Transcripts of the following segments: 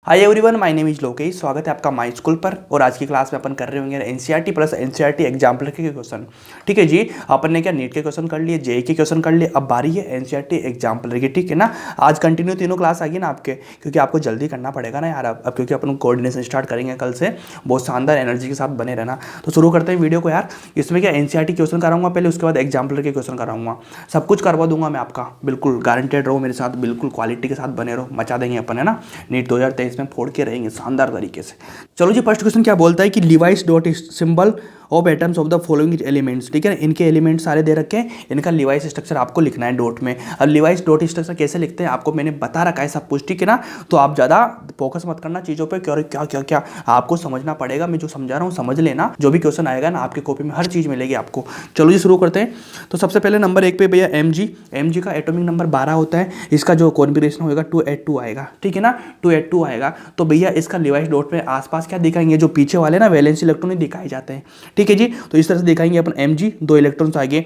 Hi everyone, my name is Lokesh. स्वागत है आपका माय स्कूल पर। और आज की क्लास में अपन कर रहे होंगे एनसीईआरटी प्लस एनसीईआरटी एग्जाम्पलर के क्वेश्चन। ठीक है जी, अपन ने क्या नीट के क्वेश्चन कर लिए, जेईई के क्वेश्चन कर लिए, अब बारी है एनसीईआरटी एग्जाम्पलर की। ठीक है ना। आज कंटिन्यू तीनों क्लास आएगी ना आपके, क्योंकि आपको जल्दी करना पड़ेगा ना यार अब क्योंकि अपन कोऑर्डिनेशन स्टार्ट करेंगे कल से। बहुत शानदार एनर्जी के साथ बने रहना। तो शुरू करते हैं वीडियो को यार। इसमें क्या एनसीईआरटी क्वेश्चन कराऊंगा पहले, उसके बाद एग्जाम्पलर के क्वेश्चन कराऊंगा। सब कुछ करवा दूंगा मैं आपका, बिल्कुल गारंटेड रहो मेरे साथ, बिल्कुल क्वालिटी के साथ बने रहो। मचा देंगे अपन, है ना। नीट 2023 में फोड़ के रहेंगे शानदार तरीके से। चलो जी, फर्स्ट क्वेश्चन क्या बोलता है कि Levi's dot symbol of atoms of the following elements. ठीक है, इनके एलिमेंट्स सारे दे रखे हैं, इनका लिवाइस स्ट्रक्चर आपको लिखना है डॉट में। अब लिवाइस डॉट स्ट्रक्चर कैसे लिखते हैं आपको मैंने बता रखा है सब कुछ। ठीक है ना। तो आप ज़्यादा फोकस मत करना चीज़ों पे, क्या क्या क्या क्या आपको समझना पड़ेगा। मैं जो समझा रहा हूँ समझ लेना। जो भी क्वेश्चन आएगा ना आपकी कॉपी में हर चीज़ मिलेगी आपको। चलो जी शुरू करते हैं। तो सबसे पहले नंबर 1 पे भैया एम जी का एटॉमिक नंबर 12 होता है। इसका जो कॉन्फिगरेशन होगा 282 आएगा। ठीक है ना, 282 आएगा। तो भैया इसका लिवाइस डॉट में आसपास क्या दिखाएंगे, जो पीछे वाले ना वैलेंस इलेक्ट्रॉन ही दिखाए जाते हैं। ठीक है जी, तो इस तरह से दिखाएंगे अपन Mg, 2 इलेक्ट्रॉन्स आगे।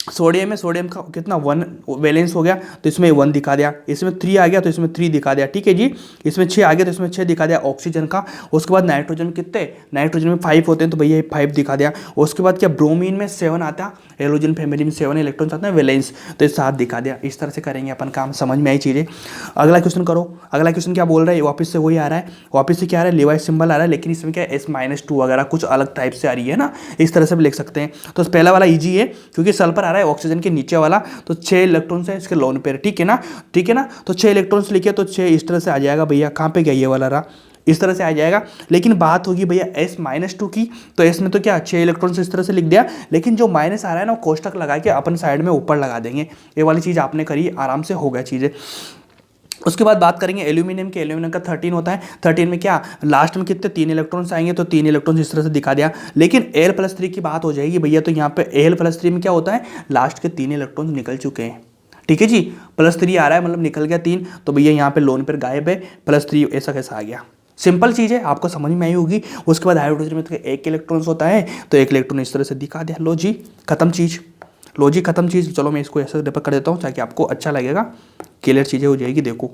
सोडियम है, सोडियम का कितना 1 वैलेंस हो गया तो इसमें 1 दिखा दिया। इसमें 3 आ गया तो इसमें 3 दिखा दिया। ठीक है जी, इसमें 6 आ गया तो इसमें 6 दिखा दिया ऑक्सीजन का। उसके बाद नाइट्रोजन कितने, नाइट्रोजन में 5 होते हैं तो भैया 5 दिखा दिया। उसके बाद क्या ब्रोमीन में 7 आता है, हेलोजन फैमिली में 7 इलेक्ट्रॉन्स आते हैं वैलेंस, तो ये 7 दिखा दिया। इस तरह से करेंगे अपन काम, समझ में आई चीज़ें। अगला क्वेश्चन करो। अगला क्वेश्चन क्या बोल रहा है, वापस से वही आ रहा है। वापस से क्या आ रहा है, लिवाइस सिंबल आ रहा है, लेकिन इसमें क्या S-2 वगैरह कुछ अलग टाइप से आ रही है ना, इस तरह से भी लिख सकते हैं। तो पहला वाला ईजी है क्योंकि सल्फर आ रहा है ऑक्सीजन के नीचे वाला, तो 6 इलेक्ट्रॉन्स है इसके लोन पेयर। ठीक है ना, ठीक है ना। तो 6 इलेक्ट्रॉन्स लिखे तो 6 इस तरह से आ जाएगा भैया। कहाँ पे गया ये वाला रहा, इस तरह से आ जाएगा। लेकिन बात होगी भैया S-2 की, तो इसमें तो क्या 6 इलेक्ट्रॉन्स इस तरह से लिख दिया, लेकिन जो माइनस आ रहा है ना कोष्टक लगा के अपन साइड में ऊपर लगा देंगे। ये वाली चीज़ आपने करी, आराम से हो गया चीज़ें। उसके बाद बात करेंगे एल्यूमिनियम के। एल्यूमिनियम का 13 होता है। 13 में क्या लास्ट में कितने 3 इलेक्ट्रॉन्स आएंगे, तो 3 इलेक्ट्रॉन्स इस तरह से दिखा दिया। लेकिन Al+3 की बात हो जाएगी भैया, तो यहाँ पे Al+3 में क्या होता है, लास्ट के 3 इलेक्ट्रॉन्स निकल चुके हैं। ठीक है जी, +3 आ रहा है मतलब निकल गया 3, तो भैया यहाँ पे लोन पर गायब है, +3 ऐसा कैसा आ गया। सिंपल चीज़ है, आपको समझ में आई होगी। उसके बाद हाइड्रोजन में तो 1 इलेक्ट्रॉन्स होता है, तो 1 इलेक्ट्रॉन इस तरह से दिखा दिया। लो जी खत्म चीज़, लो जी खत्म चीज़। चलो मैं इसको ऐसे कर देता हूँ ताकि आपको अच्छा लगेगा, क्लियर चीज़ें हो जाएगी। देखो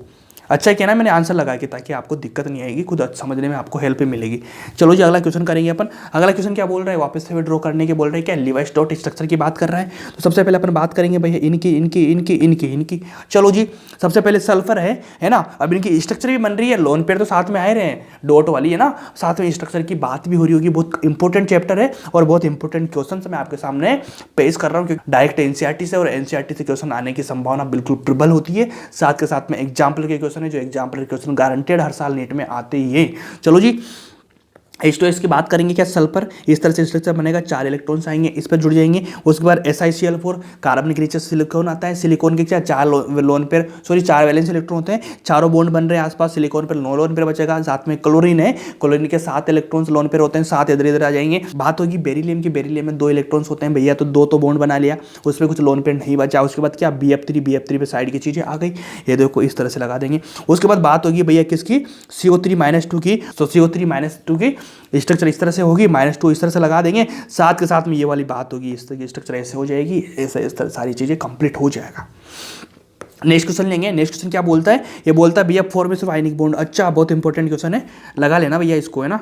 अच्छा क्या ना, मैंने आंसर लगा के ताकि आपको दिक्कत नहीं आएगी, खुद समझने में आपको हेल्प मिलेगी। चलो जी अगला क्वेश्चन करेंगे अपन। अगला क्वेश्चन क्या बोल रहा है, वापस से ड्रॉ करने के बोल रहे हैं। क्या लिवाइस डॉट स्ट्रक्चर की बात कर रहा है। तो सबसे पहले अपन बात करेंगे भैया इनकी इनकी इनकी इनकी इनकी। चलो जी, सबसे पहले सल्फर है ना। अब इनकी स्ट्रक्चर भी बन रही है, लोन पेयर तो साथ में आए रहे हैं, डॉट वाली है ना, साथ में स्ट्रक्चर की बात भी हो रही होगी। बहुत इंपॉर्टेंट चैप्टर है और बहुत इंपॉर्टेंट क्वेश्चन मैं आपके सामने पेश कर रहा हूँ, क्योंकि डायरेक्ट एनसीईआरटी से और एनसीईआरटी से क्वेश्चन आने की संभावना बिल्कुल प्रबल होती है। साथ के साथ में एग्जाम्पल के क्वेश्चन है, जो एग्जाम्पल के गारंटेड हर साल नीट में आते ही है। चलो जी H2S की बात करेंगे। क्या सल्फर इस तरह से स्ट्रक्चर बनेगा, 4 इलेक्ट्रॉन्स आएंगे, इस पर जुड़ जाएंगे। उसके बाद SiCl4, कार्बन के नीचे सिलिकॉन आता है। सिलिकॉन के क्या 4 lone pair, sorry 4 valence electron होते हैं, चारों बॉन्ड बन रहे हैं आसपास। सिलिकॉन पर 9 लोन पेयर बचेगा। साथ में क्लोरीन है, क्लोरीन के 7 इलेक्ट्रॉन्स लोन पेयर होते हैं, 7 इधर इधर आ जाएंगे। बात होगी बेरिलियम की। बेरिलियम में 2 इलेक्ट्रॉन्स होते हैं भैया, तो 2 तो बॉन्ड बना लिया, उसमें कुछ लोन पेयर नहीं बचा। उसके बाद क्या BF3 पे साइड की चीजें आ गई, ये देखो इस तरह से लगा देंगे। उसके बाद बात होगी भैया किसकी, CO3-2 की। तो CO3-2 की स्ट्रक्चर इस तरह से होगी, -2 इस तरह से लगा देंगे। साथ के साथ में ये वाली बात होगी, इस तरह की स्ट्रक्चर ऐसे हो जाएगी, ऐसे इस तरह सारी चीज़ें कंप्लीट हो जाएगा। नेक्स्ट क्वेश्चन लेंगे। नेक्स्ट क्वेश्चन क्या बोलता है, ये बोलता है भैया फॉर्मेशन ऑफ आयनिक बॉन्ड। अच्छा बहुत इंपॉर्टेंट क्वेश्चन है, लगा लेना भैया इसको, है ना।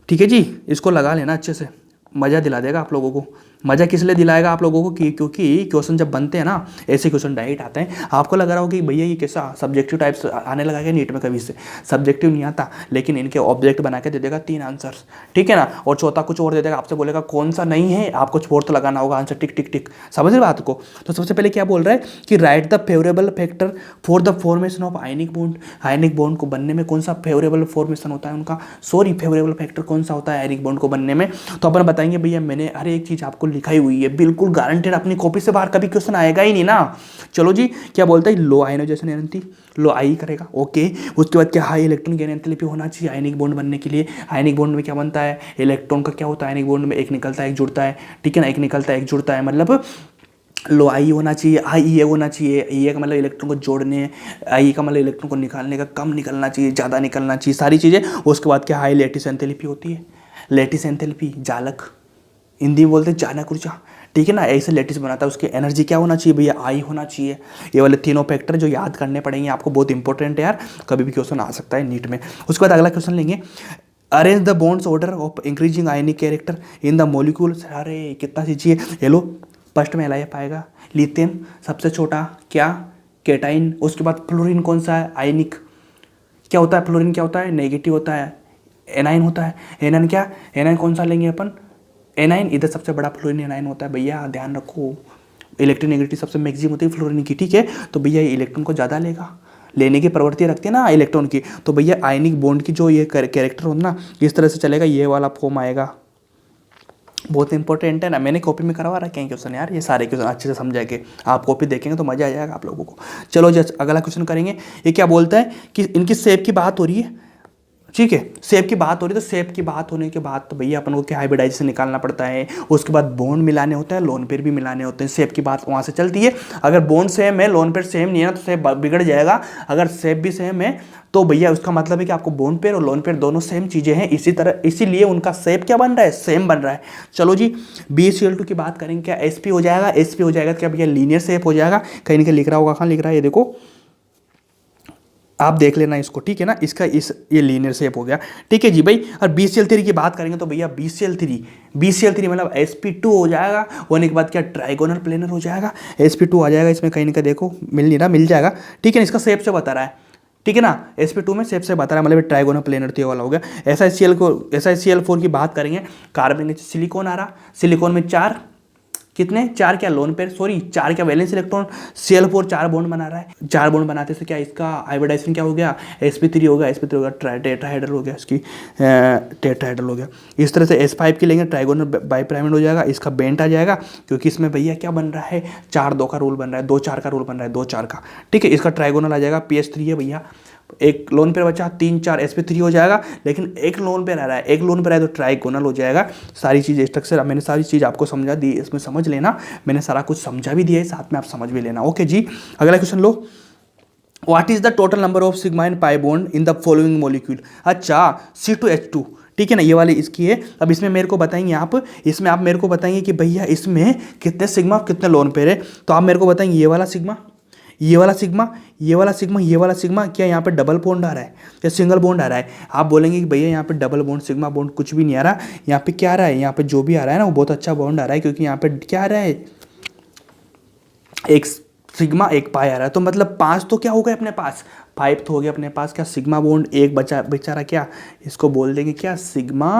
ठीक है जी, इसको लगा लेना अच्छे से, मज़ा दिला देगा आप लोगों को। मज़ा किस लिए दिलाएगा आप लोगों को, क्योंकि क्वेश्चन जब बनते हैं ना, ऐसे क्वेश्चन डायरेक्ट आते हैं। आपको लग रहा हो कि भैया ये कैसा सब्जेक्टिव टाइप्स आने लगा है नीट में, कभी से सब्जेक्टिव नहीं आता, लेकिन इनके ऑब्जेक्ट बना के दे देगा 3 आंसर्स। ठीक है ना, और चौथा कुछ और दे देगा, आपसे बोलेगा कौन सा नहीं है, आपको फोर्थ लगाना होगा आंसर, टिक टिक टिक। समझ रहे बात को। तो सबसे पहले क्या बोल रहा है कि right the favourable factor for the formation of ionic bond. Ionic bond को बनने में कौन सा फेवरेबल फॉर्मेशन होता है उनका, सॉरी फेवरेबल फैक्टर कौन सा होता है आयनिक बॉन्ड को बनने में। तो अपन बताएंगे भैया, मैंने हर एक चीज़ आपको लिखाई हुई है, बिल्कुल गारंटेड, अपनी कॉपी से बाहर कभी क्वेश्चन आएगा ही नहीं ना। चलो जी क्या बोलता है, लो आयनाइजेशन एनर्जी, लो आई करेगा, ओके। उसके बाद क्या, हाई इलेक्ट्रॉन गेन एंथैल्पी होना चाहिए आयनिक बॉन्ड बनने के लिए। आयनिक बॉन्ड में क्या बनता है, इलेक्ट्रॉन का क्या होता है, आयनिक बॉन्ड में एक निकलता है एक जुड़ता है। ठीक है ना, एक निकलता है एक जुड़ता है, मतलब लो आई होना चाहिए, आई ए होना चाहिए। ए का मतलब इलेक्ट्रॉन को जोड़ने, आई का मतलब इलेक्ट्रॉन को निकालने का, कम निकलना चाहिए ज़्यादा निकलना चाहिए, सारी चीज़ें। उसके बाद क्या, हाई लैटिस एंथैल्पी होती है, लैटिस एंथैल्पी, जालक, हिंदी में बोलते हैं चालक ऊर्जा। ठीक है ना, ऐसे लेटिस बनाता है, उसकी एनर्जी क्या होना चाहिए भैया, आई होना चाहिए। ये वाले तीनों फैक्टर जो याद करने पड़ेंगे आपको, बहुत इंपॉर्टेंट है यार, कभी भी क्वेश्चन आ सकता है नीट में। उसके बाद अगला क्वेश्चन लेंगे, arrange the bonds order of increasing ionic character in the molecule. अरे कितना चीज़िए, ये लो, फर्स्ट में LiF आएगा, लिथियम सबसे छोटा क्या, केटाइन। उसके बाद फ्लोरीन कौन सा है, आयनिक। क्या होता है फ्लोरीन, क्या होता है, नेगेटिव होता है। एनाइन होता है, एनाइन क्या, एनाइन कौन सा लेंगे अपन, एनाइन। इधर सबसे बड़ा फ्लोरीन एनाइन होता है भैया, ध्यान रखो। इलेक्ट्रोनेगेटिविटी सबसे मैक्सिमम होती है फ्लोरीन की, ठीक है। तो भैया ये इलेक्ट्रॉन को ज़्यादा लेगा, लेने की प्रवृत्ति रखती है ना इलेक्ट्रॉन की। तो भैया आयनिक बॉन्ड की जो ये कैरेक्टर होता ना, इस तरह से चलेगा, ये वाला फॉर्म आएगा। बहुत इंपॉर्टेंट है ना, मैंने कॉपी में करवा रखे हैं क्वेश्चन यार, ये सारे क्वेश्चन अच्छे से समझा के। आप कॉपी देखेंगे तो मजा आ जाएगा आप लोगों को। चलो जस्ट अगला क्वेश्चन करेंगे। ये क्या बोलता है कि इनकी शेप की बात हो रही है, ठीक है, शेप की बात हो रही है। तो शेप की बात होने के बाद तो भैया अपन को क्या हाइब्रिडाइजेशन निकालना पड़ता है, उसके बाद बॉन्ड मिलाने होते हैं, लोन पेयर भी मिलाने होते हैं। शेप की बात वहाँ से चलती है। अगर बॉन्ड सेम है, लोन पेयर सेम नहीं है ना, तो शेप बिगड़ जाएगा। अगर शेप भी सेम है तो भैया उसका मतलब है कि आपको बॉन्ड पेयर और लोन पेयर दोनों सेम चीज़ें हैं, इसी तरह इसीलिए उनका शेप क्या बन रहा है, सेम बन रहा है। चलो जी, BeCl2 की बात करेंगे, क्या sp हो जाएगा, sp हो जाएगा, क्या भैया लीनियर शेप हो जाएगा। कहीं ना कहीं लिख रहा होगा, कहाँ लिख रहा है, ये देखो आप देख लेना इसको, ठीक है ना, इसका ये लीनियर शेप हो गया, ठीक है जी भाई। और BeCl3 की बात करेंगे तो भैया BeCl3 मतलब sp2 हो जाएगा। होने के बाद क्या ट्राइगोनल प्लेनर हो जाएगा, sp2 आ जाएगा इसमें, कहीं ना कहीं देखो मिल नहीं रहा, मिल जाएगा, ठीक है ना। इसका शेप से बता रहा है, ठीक है ना, sp2 में शेप से बता रहा है, मतलब ट्राइगोनल प्लेनर तो ये वाला हो गया। SiCl4 की बात करेंगे, कार्बन के सिलिकॉन आ रहा, सिलिकॉन में 4 कितने, 4 क्या लोन पेयर, सॉरी 4 क्या वैलेंस इलेक्ट्रॉन, Cl4 4 बॉन्ड बना रहा है। 4 बॉन्ड बनाते से क्या इसका हाइब्रिडाइजेशन क्या हो गया, sp3 हो गया, sp3 हो गया, टेट्राहेड्रल हो गया, इसकी टेट्राहेड्रल हो गया। इस तरह से S5 की लेंगे, ट्राइगोनल बाइपिरामिड हो जाएगा, इसका बेंट आ जाएगा, क्योंकि इसमें भैया क्या बन रहा है, 4-2 का रूल बन रहा है, 2-4 का रूल बन रहा है, 2-4 का, ठीक है। इसका ट्राइगोनल आ जाएगा, PS3 है भैया, एक लोन पेयर बचा, 3-4 sp3 हो जाएगा, लेकिन एक लोन पेयर आ रहा है, एक लोन पेयर आया तो ट्राइगोनल हो जाएगा। सारी चीज़ स्ट्रक्चर मैंने सारी चीज़ आपको समझा दी, इसमें समझ लेना, मैंने सारा कुछ समझा भी दिया है, साथ में आप समझ भी लेना। ओके जी, अगला question low, what is the total number of sigma and pi bond in the following molecule. अच्छा, C2H2, ठीक है ना, ये वाली इसकी है। अब इसमें मेरे को बताएंगे आप, इसमें आप मेरे को बताएंगे कि भैया इसमें कितने सिग्मा कितने लोन पेयर है। तो आप मेरे को बताएंगे ये वाला सिग्मा, ये वाला सिग्मा, ये वाला सिग्मा, ये वाला सिग्मा, क्या यहाँ पे डबल बॉन्ड आ रहा है या सिंगल बॉन्ड आ रहा है। आप बोलेंगे कि भैया यहाँ पे डबल बॉन्ड सिग्मा बॉन्ड कुछ भी नहीं आ रहा, यहाँ पे क्या आ रहा है, यहाँ पे जो भी आ रहा है ना वो बहुत अच्छा बॉन्ड आ रहा है, क्योंकि यहाँ पे क्या आ रहा है, एक सिग्मा एक पाई आ रहा है। तो मतलब 5 तो क्या हो गए अपने पास, 5 तो हो गया अपने पास, क्या सिग्मा बॉन्ड एक बचा बेचारा, क्या इसको बोल देंगे क्या सिग्मा,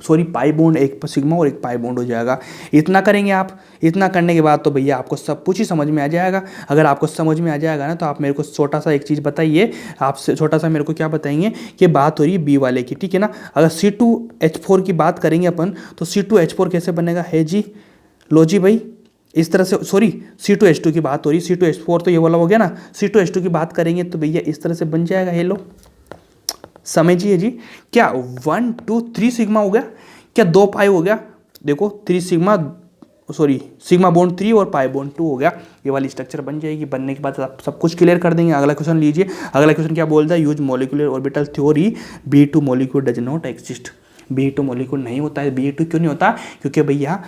सॉरी पाई बॉन्ड, एक सिग्मा और एक पाई बॉन्ड हो जाएगा। इतना करेंगे आप, इतना करने के बाद तो भैया आपको सब कुछ ही समझ में आ जाएगा। अगर आपको समझ में आ जाएगा ना, तो आप मेरे को छोटा सा एक चीज़ बताइए, आपसे छोटा सा मेरे को क्या बताएंगे कि बात हो रही है बी वाले की, ठीक है ना। अगर C2H4 की बात करेंगे अपन, तो C2H4 कैसे बनेगा, है जी, लो जी भाई, इस तरह से, सॉरी C2H2 की बात हो रही, C2H4 तो ये वाला हो गया ना, C2H2 की बात करेंगे तो भैया इस तरह से बन जाएगा, हेलो समझिए जी। क्या 1 2 3 सिग्मा हो गया, क्या 2 पाई हो गया, देखो 3 सिग्मा, सॉरी सिग्मा बॉन्ड 3 और पाई बॉन्ड 2 हो गया, ये वाली स्ट्रक्चर बन जाएगी। बनने के बाद आप सब कुछ क्लियर कर देंगे। अगला क्वेश्चन लीजिए, अगला क्वेश्चन क्या बोलता है, use molecular orbital theory, B2 molecule does not exist. B2 molecule नहीं होता है, B2 क्यों नहीं होता, क्योंकि भैया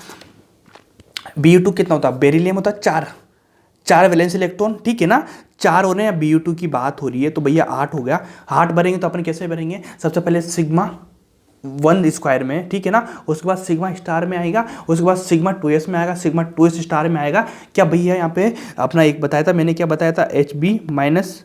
Bu2 कितना होता है, बेरिलियम होता है 4 वैलेंस इलेक्ट्रॉन, ठीक है ना, 4 हो रहे हैं। Bu2 की बात हो रही है तो भैया 8 हो गया। 8 भरेंगे तो अपन कैसे भरेंगे, सबसे पहले सिग्मा 1 स्क्वायर में, ठीक है ना, उसके बाद सिग्मा स्टार में आएगा, उसके बाद सिग्मा 2s में आएगा, सिग्मा 2s स्टार में आएगा। क्या भैया यहाँ पे अपना एक बताया था मैंने, क्या बताया था, HB minus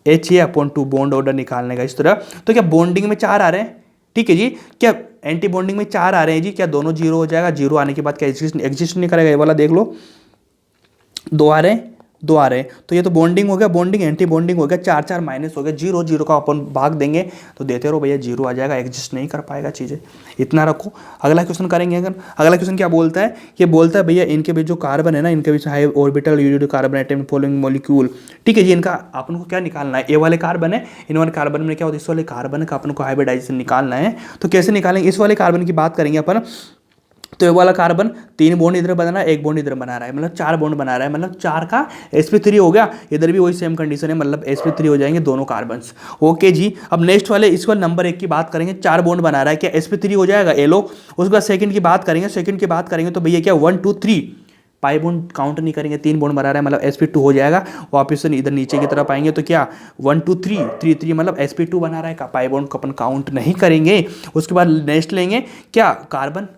HA/2 bond order निकालने का इस तरह। तो क्या बॉन्डिंग में 4 आ रहे हैं, ठीक है जी, क्या एंटी बॉन्डिंग में 4 आ रहे हैं जी, क्या दोनों 0 हो जाएगा, 0 आने के बाद क्या एग्जिस्ट नहीं करेगा, ये वाला देख लो, 2 आ रहे हैं, 2 आ रहे हैं, तो ये तो बॉन्डिंग हो गया, बॉन्डिंग एंटी बॉन्डिंग हो गया, 4 माइनस हो गया, 0 का अपन भाग देंगे तो देते रहो भैया, 0 आ जाएगा, एग्जिस्ट नहीं कर पाएगा चीज़ें, इतना रखो। अगला क्वेश्चन करेंगे। अगर अगला क्वेश्चन क्या बोलता है, ये बोलता है भैया इनके बीच जो कार्बन है ना, इनके बीच high orbital unit carbon atom following molecule, ठीक है जी, इनका अपन को क्या निकालना है, ये वाले कार्बन है, इन वाले कार्बन में क्या होता है, इस वाले कार्बन का अपन को हाइब्रिडाइजेशन निकालना है। तो कैसे निकालेंगे, इस वाले कार्बन की बात करेंगे अपन, तो ये वाला कार्बन 3 बॉन्ड इधर बना रहा है, 1 बॉन्ड इधर बना रहा है, मतलब 4 बॉन्ड बना रहा है, मतलब 4 का sp3 हो गया। इधर भी वही सेम कंडीशन है, मतलब sp3 हो जाएंगे दोनों कार्बन्स। ओके जी, अब नेक्स्ट वाले इस वाले नंबर 1 की बात करेंगे, 4 बॉन्ड बना रहा है, क्या sp3 हो जाएगा येलो। उसके बाद सेकंड की बात करेंगे, तो भैया क्या 1 2 3 पाई बॉन्ड काउंट नहीं करेंगे, 3 बॉन्ड बना रहा है, मतलब sp2 हो जाएगा। वापस से इधर नीचे की तरफ आएंगे तो क्या 1 2 3 3 3 मतलब sp2 बना रहा है, पाई बॉन्ड को अपन काउंट नहीं करेंगे। उसके बाद नेक्स्ट लेंगे क्या कार्बन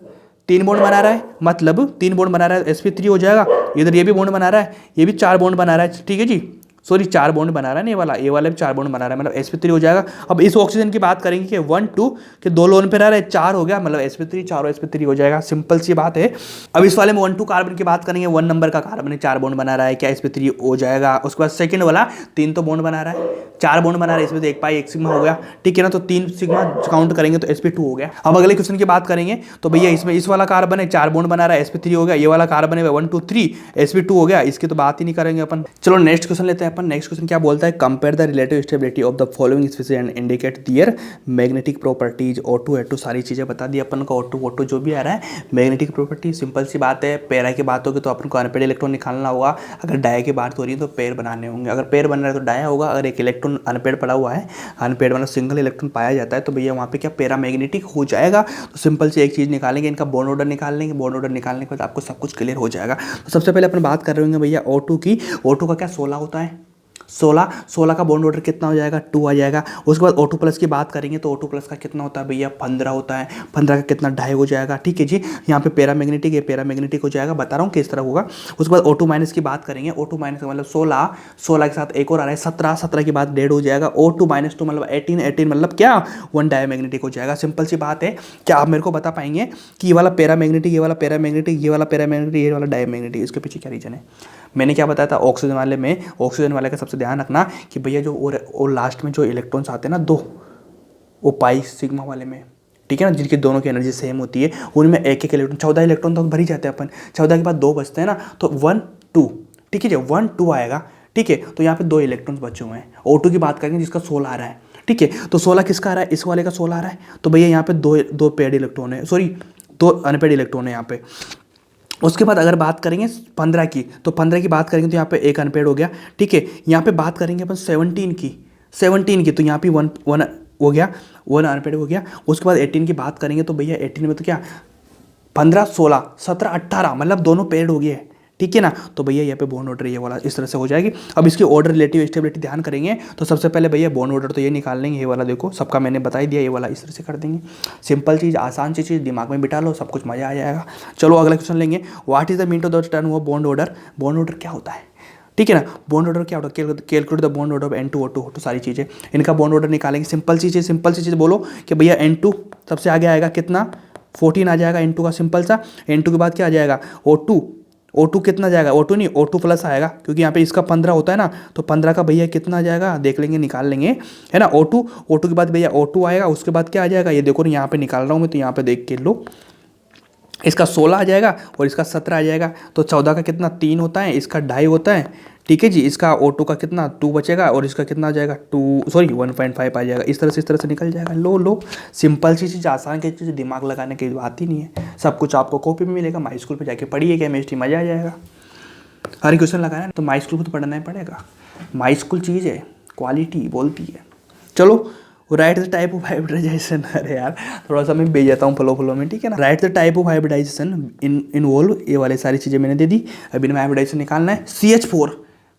3 बॉन्ड बना रहा है, मतलब 3 बॉन्ड बना रहा है, sp3 हो जाएगा। इधर ये भी बॉन्ड बना रहा है, ये भी 4 बॉन्ड बना रहा है, ठीक है जी, सॉरी 4 बॉन्ड बना रहा है ना, ये वाला भी 4 बॉन्ड बना रहा है, मतलब sp3 हो जाएगा। अब इस ऑक्सीजन की बात करेंगे कि 1 2 के 2 लोन पे रह रहा है, 4 हो गया, मतलब sp3 चारों sp3 हो जाएगा, सिंपल सी बात है। अब इस वाले में 1 2 कार्बन की बात करेंगे, 1 नंबर का कार्बन है, 4 बॉन्ड बना रहा है, क्या sp3 हो जाएगा। उसके बाद सेकंड वाला 3 तो बॉन्ड बना रहा है, 4 बॉन्ड बना रहा है, इसमें तो 1 पाई 1 सिग्मा हो गया, ठीक है ना, तो 3 सिग्मा काउंट करेंगे तो sp2 हो गया। अब अगले क्वेश्चन की बात करेंगे तो भैया इसमें इस वाला कार्बन है, 4 बॉन्ड बना रहा है, sp3 हो गया। ये वाला कार्बन है 1 2 3 sp2 हो गया, इसकी तो बात ही नहीं करेंगे अपन। चलो नेक्स्ट क्वेश्चन लेते हैं अपन। नेक्स्ट क्वेश्चन क्या बोलता है, compare the relative stability of the following species and indicate their magnetic properties. O2 H2 सारी चीजें बता दी अपन को, O2 जो भी आ रहा है मैग्नेटिक प्रॉपर्टी, सिंपल सी बात है। पैरा की बात होगी तो अपन को अनपेड इलेक्ट्रॉन निकालना होगा, अगर डाया की बात हो रही है तो पेयर बनाने होंगे, अगर पेयर बन रहा है तो डाया होगा, अगर एक इलेक्ट्रॉन अनपेड पड़ा हुआ है, अनपेड मतलब सिंगल इलेक्ट्रॉन पाया जाता है, तो भैया वहाँ पे क्या पैरा मैग्नेटिक हो जाएगा। तो सिंपल से एक चीज़ निकालेंगे, इनका बॉन्ड ऑर्डर निकाल लेंगे, बॉन्ड ऑर्डर निकालने के बाद आपको सब कुछ क्लियर हो जाएगा। तो सबसे पहले अपन बात कर रहे होंगे भैया O2 की। O2 का क्या 16 होता है, 16 का बॉन्ड ऑर्डर कितना हो जाएगा 2 आ जाएगा। उसके बाद O2 प्लस की बात करेंगे तो O2 प्लस का कितना होता है भैया 15 होता है, 15 का कितना ढाई हो जाएगा, ठीक है जी। यहाँ पे पैरा मैग्नेटिक है, पैरा मैग्नेटिक हो जाएगा, बता रहा हूँ किस तरह होगा। उसके बाद O2 माइनस की बात करेंगे, O2 माइनस का मतलब 16 के साथ एक और आ रहा है 17 के बाद 1.5 हो जाएगा। O2 माइनस 2 मतलब 18 मतलब क्या 1 डायमैग्नेटिक हो जाएगा। सिंपल सी बात है। क्या आप मेरे को बता पाएंगे कि ये वाला पैरा मैग्नेटिक, ये वाला पैरा मैग्नेटिक, ये वाला पैरा मैग्नेटिक, ये वाला डायमैग्नेटिक, इसके पीछे क्या रीजन है। मैंने क्या बताया था ऑक्सीजन वाले में, ऑक्सीजन वाले का सबसे ध्यान रखना कि भैया जो और लास्ट में जो इलेक्ट्रॉन्स आते हैं ना 2, वो पाई सिग्मा वाले में, ठीक है ना, जिनकी दोनों की एनर्जी सेम होती है, उनमें एक एक इलेक्ट्रॉन 14 इलेक्ट्रॉन तो भर ही जाते हैं अपन। 14 के बाद 2 बचते हैं ना, तो 1 2, ठीक है जी, 1 2 आएगा, ठीक है। तो यहाँ पे 2 इलेक्ट्रॉन्स बचे हुए हैं। O2 की बात करेंगे जिसका 16 आ रहा है, ठीक है। तो 16 किसका आ रहा है, इस वाले का 16 आ रहा है, तो भैया यहाँ पे दो पेड इलेक्ट्रॉन है, सॉरी 2 अनपेड इलेक्ट्रॉन है यहाँ पे। उसके बाद अगर बात करेंगे 15 की, तो 15 की बात करेंगे तो यहाँ पे एक अनपेड हो गया, ठीक है। यहाँ पे बात करेंगे अपन 17 की, तो यहाँ पे 1 हो गया, 1 अनपेड हो गया। उसके बाद 18 की बात करेंगे तो भैया 18 में तो क्या 15 16 17 18 मतलब दोनों पेड हो गए, ठीक है ना। तो भैया यहाँ पे बॉन्ड ऑर्डर ये वाला इस तरह से हो जाएगी। अब इसकी ऑर्डर रिलेटिव स्टेबिलिटी ध्यान करेंगे तो सबसे पहले भैया बॉन्ड ऑर्डर तो ये निकाल लेंगे, ये वाला देखो सबका मैंने बता ही दिया, ये वाला इस तरह से कर देंगे। सिंपल चीज़, आसान सी चीज़, दिमाग में बिठा लो, सब कुछ मजा आ जाएगा। चलो अगला क्वेश्चन लेंगे, what is the mean of the term of bond order. Bond order क्या होता है, ठीक है ना। बॉन्ड ऑर्डर क्या होता है, calculate the bond order of N2O2 सारी चीज़ें, इनका बॉन्ड ऑर्डर निकालेंगे। सिंपल सी चीज़ बोलो कि भैया N2 सबसे आगे आएगा कितना 14 आ जाएगा N2 का, सिंपल सा। N2 के बाद क्या आ जाएगा O2 कितना जाएगा, O2 नहीं O2 प्लस आएगा, क्योंकि यहाँ पे इसका 15 होता है ना, तो 15 का भैया कितना आ जाएगा देख लेंगे, निकाल लेंगे, है ना। O2 के बाद भैया O2 आएगा, उसके बाद क्या आ जाएगा ये देखो, यहाँ पे निकाल रहा हूँ मैं, तो यहाँ पे देख के लो, इसका 16 आ जाएगा और इसका 17 आ जाएगा। तो 14 का कितना 3 होता है, इसका 2.5 होता है, ठीक है जी। इसका O2 का कितना 2 बचेगा और इसका कितना आ जाएगा 1.5 आ जाएगा। इस तरह से निकल जाएगा। लो सिंपल सी चीज़, आसान की चीज़, दिमाग लगाने की बात ही नहीं है। सब कुछ आपको कॉपी में मिलेगा, माई स्कूल पे जाके पढ़िए केमिस्ट्री, मज़ा आ जाएगा। हर क्वेश्चन लगाना है तो माई स्कूल को तो पढ़ना ही पड़ेगा। माई स्कूल चीज़ है, क्वालिटी बोलती है। चलो write the type of hybridization, अरे यार थोड़ा सा मैं भेज जाता हूँ फ्लो में, ठीक है ना। Write the type of hybridization involve, ये वाले सारी चीज़ें मैंने दे दी। अभी इनमें हाइब्रिडाइजेशन निकालना है। CH4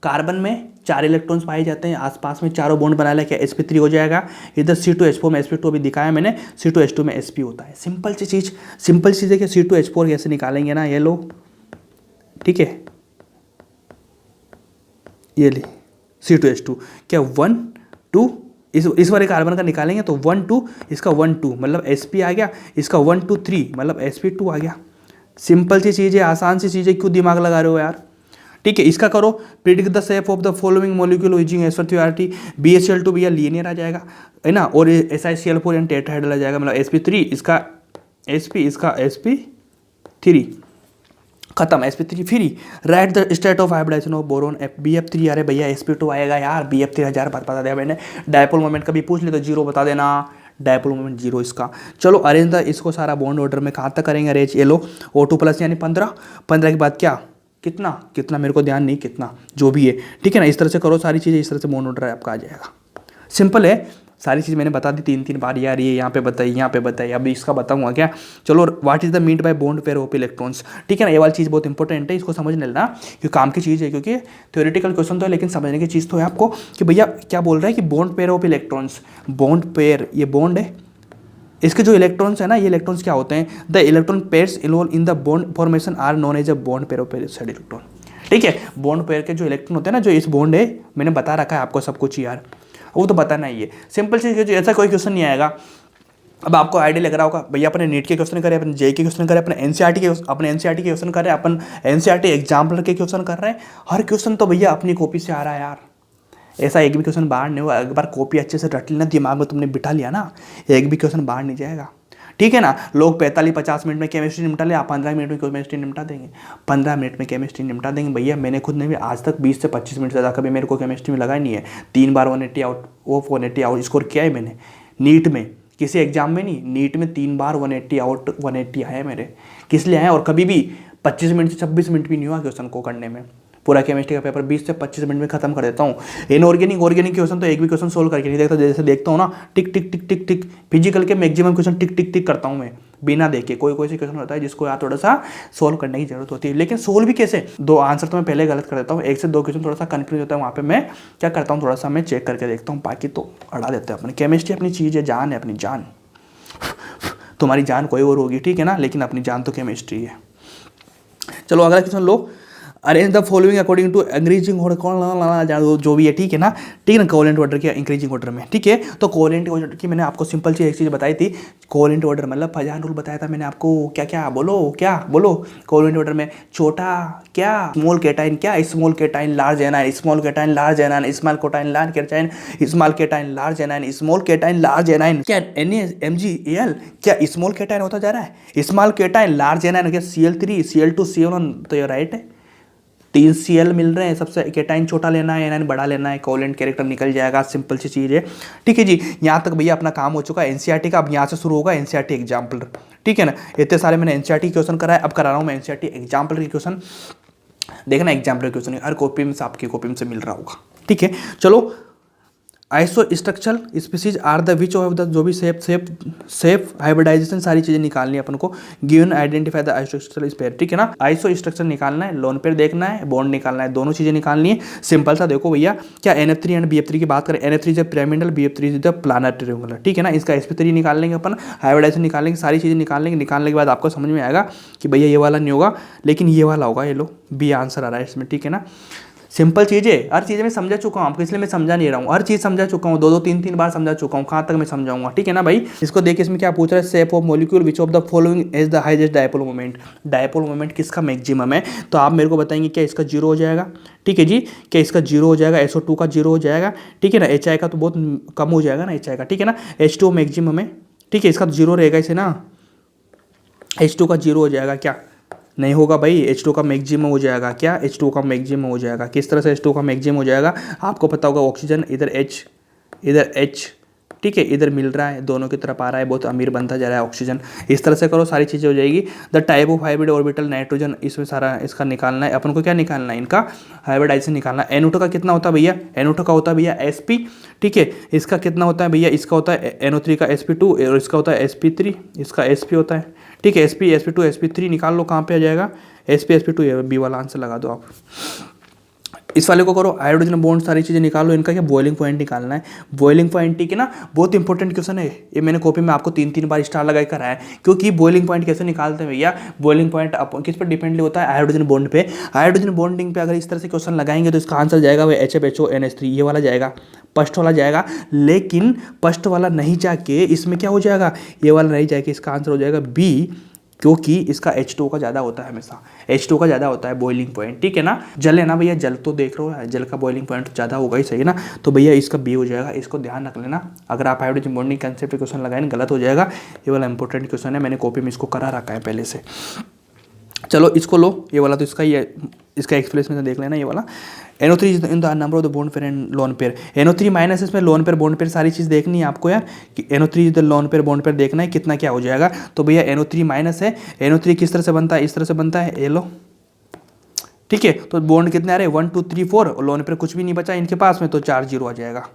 कार्बन में 4 इलेक्ट्रॉन्स पाए जाते हैं, आसपास में चारों बॉन्ड बना लिया, क्या sp3 हो जाएगा। इधर C2H4 में sp2 अभी दिखाया मैंने, C2H2 में sp होता है। सिंपल चीज़ है कि C2H4 कैसे निकालेंगे ना, ये लो, ठीक है, ये ले C2H2 क्या 1 2 इस वाले कार्बन का निकालेंगे तो 1 2, इसका 1 2 मतलब sp आ गया, इसका 1 2 3 मतलब sp2 आ गया। सिंपल सी चीज़ है, आसान सी चीज़ है, क्यों दिमाग लगा रहे हो यार, ठीक है। इसका करो, predict the shape of the following molecule using as per theory. BHCl2 भैया लीनियर आ जाएगा, है ना, और SiCl4 एंड टेट्राहेड्रल आ जाएगा, मतलब sp3 इसका sp, इसका sp3 खत्म, sp3 फ्री। Write the state of hybridization of boron BF3, अरे भैया sp2 आएगा यार, BF3000 बता दिया मैंने। डायपोल मोमेंट कभी पूछ ले तो 0 बता देना, डायपोल मोमेंट 0 इसका। चलो अरेंज द, इसको सारा बॉन्ड ऑर्डर में कहाँ तक करेंगे अरेंज, ये लो O2 प्लस यानी 15, 15 के बाद क्या कितना कितना मेरे को ध्यान नहीं, कितना जो भी है, ठीक है ना। इस तरह से करो सारी चीज़ें, इस तरह से बॉन्ड ऑर्डर आपका आ जाएगा। सिंपल है, सारी चीज़ मैंने बता दी 3 बार यार, ये यहाँ पे बताई, यहाँ पे बताई, अभी इसका बताऊंगा क्या। चलो what is the meant by bond pair of electrons, ठीक है ना। ये वाली चीज़ बहुत इंपॉर्टेंट है, इसको समझ लेना, क्योंकि काम की चीज़ है, क्योंकि थ्योरेटिकल क्वेश्चन तो है लेकिन समझने की चीज़ तो है आपको कि भैया क्या बोल रहा है कि bond pair of electrons, bond pair ये बॉन्ड है, इसके जो इलेक्ट्रॉन्स है ना, ये इलेक्ट्रॉन्स क्या होते हैं, the electron pairs involve in the bond formation are known as a bond pair of side electron, ठीक है। बॉन्ड पेयर के जो इलेक्ट्रॉन होते हैं ना, जो इस बॉन्ड है, मैंने बता रखा है आपको सब कुछ यार, वो तो बताना ही है। सिंपल चीज़ है, ऐसा कोई क्वेश्चन नहीं आएगा। अब आपको आइडिया लग रहा होगा भैया अपने नीट के क्वेश्चन करें, अपने जेई के क्वेश्चन करें, अपने एनसीईआरटी के क्वेश्चन कर रहे हैं, अपन एनसीईआरटी एग्जाम्पलर के क्वेश्चन कर रहे हैं, हर क्वेश्चन तो भैया अपनी कॉपी से आ रहा है यार। ऐसा एक भी क्वेश्चन बाहर नहीं हुआ, एक बार कॉपी अच्छे से रट लेना, दिमाग में तुमने बिठा लिया ना, एक भी क्वेश्चन बाहर नहीं जाएगा, ठीक है ना। लोग 45-50 मिनट में केमिस्ट्री निपटा ले, आप 15 मिनट में केमिस्ट्री निपटा देंगे, 15 मिनट में केमिस्ट्री निपटा देंगे भैया। मैंने खुद ने भी आज तक 20 से 25 मिनट से ज़्यादा कभी मेरे को केमिस्ट्री में लगा ही नहीं है। 3 बार 180 आउट, वो 180 आउट स्कोर किया है मैंने नीट में, किसी एग्जाम में नहीं, नीट में 3 बार 180 आउट 180 आए मेरे, किस लिए आए, और कभी भी 25 मिनट से 26 मिनट भी नहीं हुआ क्वेश्चन को करने में। पूरा केमिस्ट्री का पेपर 20 से 25 मिनट में खत्म कर देता हूँ। इनऑर्गेनिक क्वेश्चन तो एक भी क्वेश्चन सोल्व करके नहीं देखता, जैसे देखता हूँ ना टिक टिक टिक टिक टिक, फिजिकल के मैक्सिमम क्वेश्चन टिक टिक टिक करता हूँ मैं बिना देखे। कोई से क्वेश्चन होता है जिसको यार थोड़ा सा सोल्व करने की जरूरत होती है, लेकिन सोल्व भी कैसे, 2 आंसर तो मैं पहले गलत कर देता हूँ, 1 से 2 क्वेश्चन थोड़ा सा कंफ्यूज होता है, वहाँ पे मैं क्या करता हूँ, थोड़ा सा मैं चेक करके देखता हूँ, बाकी तो अड़ा देते हैं अपने। केमिस्ट्री अपनी चीज़ है, जान है अपनी जान, तुम्हारी जान कोई और होगी, ठीक है ना, लेकिन अपनी जान तो केमिस्ट्री है। चलो अगला क्वेश्चन लो, arrange the following according to increasing order, जो भी है, ठीक है ना, ठीक है ना, कोवेलेंट ऑर्डर के इंक्रीजिंग ऑर्डर में, ठीक है। तो कोवेलेंट ऑर्डर की मैंने आपको सिंपल सी एक चीज़ बताई थी, कोवेलेंट ऑर्डर मतलब फजान रूल बताया था मैंने आपको, क्या बोलो कोवेलेंट ऑर्डर में छोटा क्या, स्मॉल केटाइन क्या, small cation large A9, small cation large A9, small cation large cation, small cation large A9, small cation large A9, क्या NaMgAl क्या स्मॉल केटाइन होता जा रहा है, स्मॉल केटाइन लार्ज एनाइन क्या Cl3 Cl2 Cl1, तो ये राइट है, 3 Cl मिल रहे हैं, सबसे केटाइन छोटा लेना है, एनाइन बड़ा लेना है, कोवेलेंट कैरेक्टर निकल जाएगा, सिंपल सी चीज़ है, ठीक है जी। यहाँ तक भैया अपना काम हो चुका है एनसीईआरटी का, अब यहाँ से शुरू होगा एनसीईआरटी एग्जाम्पलर, ठीक है ना। इतने सारे मैंने एनसीईआरटी क्वेश्चन कराए, अब करा रहा हूँ मैं एनसीईआरटी एग्जाम्पलर के क्वेश्चन। देखना एग्जाम्पलर क्वेश्चन हर कॉपी में से आपकी कॉपी में से मिल रहा होगा, ठीक है। चलो isostructural species are the which of the, जो भी सेफ हाइब्रिडाइजेशन सारी चीज़ें निकालनी है अपन को, given identify the iso structural pair, ठीक है ना। आइसो स्ट्रक्चर निकालना है, लोन पेयर देखना है, बॉन्ड निकालना है, दोनों चीज़ें निकालनी है। सिंपल सा देखो भैया, क्या NF3 एंड BF3 की बात करें, NF3 is pyramidal, BF3 is the planar triangular, ठीक है ना। इसका sp3 निकाल लेंगे अपन, हाइब्रिडाइजेशन निकालेंगे, सारी चीज़ें निकाल लेंगे, निकालने के बाद आपको समझ में आएगा कि भैया ये वाला नहीं होगा लेकिन ये वाला होगा, ये लो बी आंसर आ रहा है इसमें, ठीक है ना। सिंपल चीज़ है, हर चीज़ मैं समझा चुका हूँ आपको, इसलिए मैं समझा नहीं रहा हूँ, हर चीज़ समझा चुका हूँ, 2-3 बार समझा चुका हूँ, कहाँ तक मैं समझाऊंगा, ठीक है ना भाई। इसको देखिए इसमें क्या पूछ रहा है, shape of molecule which of the following is the highest dipole moment, dipole moment किसका मैक्सिमम है, तो आप मेरे को बताएंगे क्या इसका 0 हो जाएगा, ठीक है जी, क्या इसका 0 हो जाएगा, SO2 का 0 हो जाएगा, ठीक है ना, HI का तो बहुत कम हो जाएगा ना, HI का, ठीक है ना, H2 मैक्सिमम है, ठीक है, इसका 0 रहेगा इसे ना, H2 का 0 हो जाएगा, क्या नहीं होगा भाई, H2 का मैक्सिमम हो जाएगा, क्या H2 का मैक्सिमम हो जाएगा, किस तरह से H2 का मैक्सिमम हो जाएगा, आपको पता होगा ऑक्सीजन इधर H, ठीक है, इधर मिल रहा है, दोनों की तरफ आ रहा है, बहुत अमीर बनता जा रहा है ऑक्सीजन, इस तरह से करो सारी चीज़ें हो जाएगी। The type of hybrid orbital nitrogen, इसमें सारा इसका निकालना है अपन को, क्या निकालना है, इनका हाइब्रिडाइजेशन निकालना है। NO2 का कितना होता है भैया, NO2 का होता है भैया sp, ठीक है, इसका कितना होता है भैया, इसका होता है NO3 का sp2 और इसका होता है sp3, इसका sp होता है, ठीक है, sp2 sp3 निकाल लो, कहाँ पे आ जाएगा, sp2 बी वाला आंसर लगा दो आप। इस वाले को करो, हाइड्रोजन बॉन्ड सारी चीज़ें निकालो, इनका क्या बॉइलिंग पॉइंट निकालना है, बॉइलिंग पॉइंट, ठीक है ना, बहुत इंपॉर्टेंट क्वेश्चन है ये, मैंने कॉपी में आपको 3 बार स्टार लगा कर आया है, क्योंकि बॉइलिंग पॉइंट कैसे निकालते हैं भैया, बॉइलिंग पॉइंट किस पर डिपेंडली होता है, हाइड्रोजन बॉन्ड पे, हाइड्रोजन बॉन्डिंग पे अगर इस तरह से क्वेश्चन लगाएंगे तो इसका आंसर जाएगा वह HFHONH3, ये वाला जाएगा, फर्स्ट वाला जाएगा, लेकिन फर्स्ट वाला नहीं जाके इसमें क्या हो जाएगा, ये वाला नहीं जाके इसका आंसर हो जाएगा B, क्योंकि इसका H2 का ज़्यादा होता है, हमेशा H2 का ज़्यादा होता है बॉइलिंग पॉइंट, ठीक है ना। जल है ना भैया, जल तो देख रहे हो, जल का बॉइलिंग पॉइंट ज़्यादा होगा ही, सही है ना, तो भैया इसका B हो जाएगा, इसको ध्यान रख लेना। अगर आप हाइड्रोजन बॉन्डिंग कंसेप्ट क्वेश्चन लगाएं गलत हो जाएगा, ये वाला इंपॉर्टेंट क्वेश्चन है, मैंने कॉपी में इसको करा रखा है पहले से। चलो इसको लो, ये वाला तो इसका ही है, इसका एक्सप्लेनेशन देख लेना, ये वाला NO3 is in the number of the bone pair and lone pair. NO3 minus इसमें लोन पेयर बोन पेयर सारी चीज़ देखनी है आपको यार कि NO3 is the lone pair bone pair देखना है कितना क्या हो जाएगा। तो भैया NO3 माइनस है, NO3 किस तरह से बनता है, इस तरह से बनता है, ये लो ठीक है। तो बॉन्ड कितने आ रहे हैं 1 2 3 4 और लोन पेयर कुछ भी नहीं बचा इनके पास में, तो 4 0 आ जाएगा।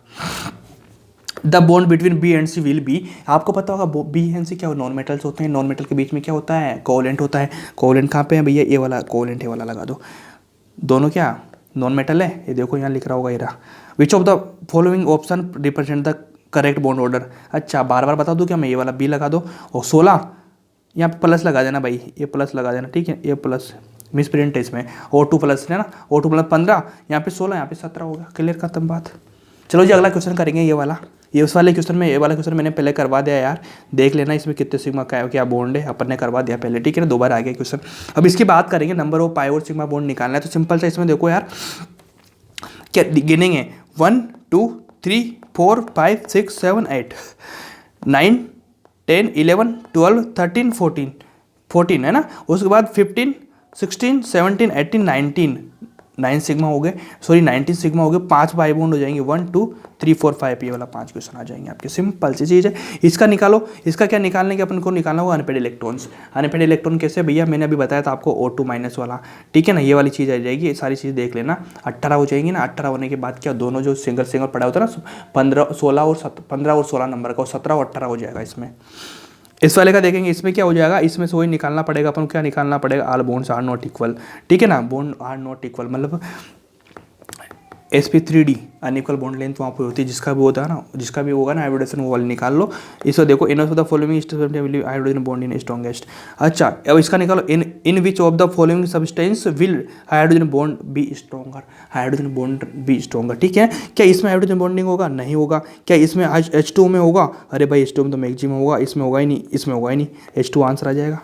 The bond between B and C will be, आपको पता होगा बी एंड सी क्या नॉन मेटल्स होते हैं, नॉन मेटल के बीच में क्या होता है कोवेलेंट होता है। कोवेलेंट कहाँ पे है भैया, ये वाला कोवेलेंट है वाला लगा दो, दोनों क्या नॉन मेटल है, ये देखो यहाँ लिख रहा होगा ये रहा। विच of the following option represent the correct bond order. अच्छा बार बार बता दूँ क्या मैं, ये वाला बी लगा दो और 16 यहाँ पे प्लस लगा देना भाई, ये प्लस लगा देना ठीक है, ये प्लस मिस प्रिंट है इसमें, O2 प्लस है ना, O2 प्लस 15, यहाँ पे 16 यहाँ पे 17 हो गया, क्लियर खत्म बात। चलो जी अगला क्वेश्चन करेंगे ये वाला, ये उस वाले क्वेश्चन में, ये वाला क्वेश्चन मैंने पहले करवा दिया यार, देख लेना इसमें कितने सिग्मा का क्या बॉन्ड है, अपन ने करवा दिया पहले ठीक है ना, दोबारा आ गया क्वेश्चन। अब इसकी बात करेंगे नंबर ऑफ पाई और सिग्मा बॉन्ड निकालना है। तो सिंपल सा इसमें देखो यार क्या गिनेंगे 1 2 3 4 5 6 7 8 9 10 11 12 13 14 है ना, उसके बाद 15 16 17 18 19 9 सिग्मा हो गए, सॉरी 19 सिग्मा हो गए, 5 पाई बॉन्ड हो जाएंगे 1 2 3 4 5, ये वाला 5 क्वेश्चन आ जाएंगे आपके, सिंपल सी चीज़ है। इसका निकालो, इसका क्या निकालने के अपन को निकालना होगा अनपेड इलेक्ट्रॉन्स। अनपेड इलेक्ट्रॉन कैसे भैया, मैंने अभी बताया था आपको O2 माइनस वाला ठीक है ना, ये वाली चीज़ आ जाएगी, ये सारी चीज़ देख लेना। 18 हो जाएंगी ना, 18 होने के बाद क्या दोनों जो सिंगल सिंगल पड़ा होता है ना 15 और 16 नंबर का, 17 और 18 हो जाएगा इसमें। इस वाले का देखेंगे इसमें क्या हो जाएगा, इसमें से वही निकालना पड़ेगा अपन, क्या निकालना पड़ेगा, all bonds are not equal ठीक है ना, बॉन्ड आर नॉट इक्वल मतलब sp3d अनइक्वल बॉन्ड लेंथ वहाँ पर होती है, जिसका भी होता है ना, जिसका भी होगा ना हाइब्रिडेशन वो वाले निकाल लो। इसको देखो in of the following hydrogen bond in strongest. अच्छा अब इसका निकालो in which of the following substance will hydrogen bond be stronger, hydrogen bond be stronger ठीक है। क्या इसमें हाइड्रोजन बॉन्डिंग होगा, नहीं होगा। क्या इसमें H2 में होगा, अरे भाई H2 में तो मैक्सिमम होगा, इसमें होगा ही नहीं, इसमें होगा ही नहीं, H2 आंसर आ जाएगा।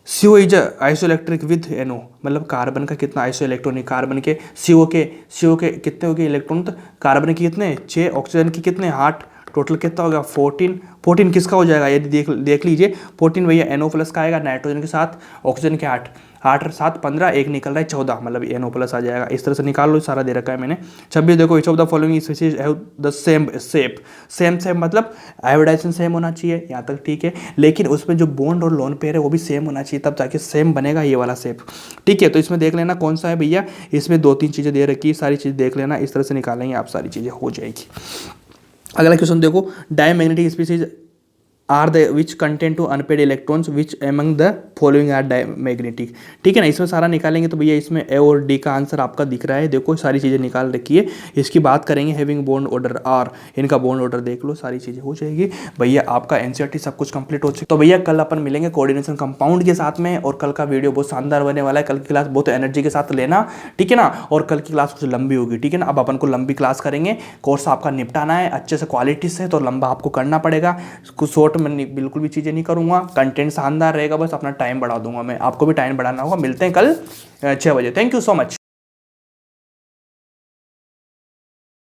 CO is isoelectric with NO, मतलब कार्बन का कितना आइसो इलेक्ट्रॉन है, कार्बन के CO के कितने हो गए इलेक्ट्रॉन, तो कार्बन के कितने 6, ऑक्सीजन के कितने 8, टोटल कितना होगा 14 किसका हो जाएगा, यदि देख लीजिए 14 भैया NO प्लस का आएगा, नाइट्रोजन के साथ ऑक्सीजन के 8 और 7 15, एक निकल रहा है 14, मतलब NO प्लस आ जाएगा। इस तरह से निकाल लो, सारा दे रखा है मैंने। 26 देखो each of the following species have the same shape, same मतलब हाइब्रिडाइजेशन सेम होना चाहिए यहाँ तक ठीक है, लेकिन उसमें जो बॉन्ड और लोन पेयर है वो भी सेम होना चाहिए, तब जाके सेम बनेगा ये वाला शेप ठीक है। तो इसमें देख लेना कौन सा है भैया, इसमें 2-3 चीज़ें दे रखी है, सारी चीज़ देख लेना, इस तरह से निकालेंगे आप, सारी चीज़ें हो जाएगी। अगला क्वेश्चन देखो, diamagnetic species are the which content two unpaired electrons which among the following are diamagnetic ठीक है ना। इसमें सारा निकालेंगे तो भैया इसमें ए और डी का आंसर आपका दिख रहा है, देखो सारी चीज़ें निकाल रखी है। इसकी बात करेंगे हैविंग बॉन्ड ऑर्डर आर, इनका बॉन्ड ऑर्डर देख लो, सारी चीज़ें हो जाएगी भैया। आपका एनसीईआरटी सब कुछ कंप्लीट हो चुका। तो भैया कल अपन मिलेंगे कोऑर्डिनेशन कंपाउंड के साथ में, और कल का वीडियो बहुत शानदार बनने वाला है, कल की क्लास बहुत एनर्जी के साथ लेना ठीक है ना, और कल की क्लास कुछ लंबी होगी ठीक है ना। अब अपन को लंबी क्लास करेंगे, कोर्स आपका निपटाना है अच्छे से क्वालिटी से, तो लंबा आपको करना पड़ेगा, कुछ शॉर्ट में बिल्कुल भी चीज़ें नहीं करूँगा, कंटेंट शानदार रहेगा, बस अपना टाइम बढ़ा दूंगा मैं, आपको भी टाइम बढ़ाना होगा। मिलते हैं कल 6 बजे, थैंक यू सो मच।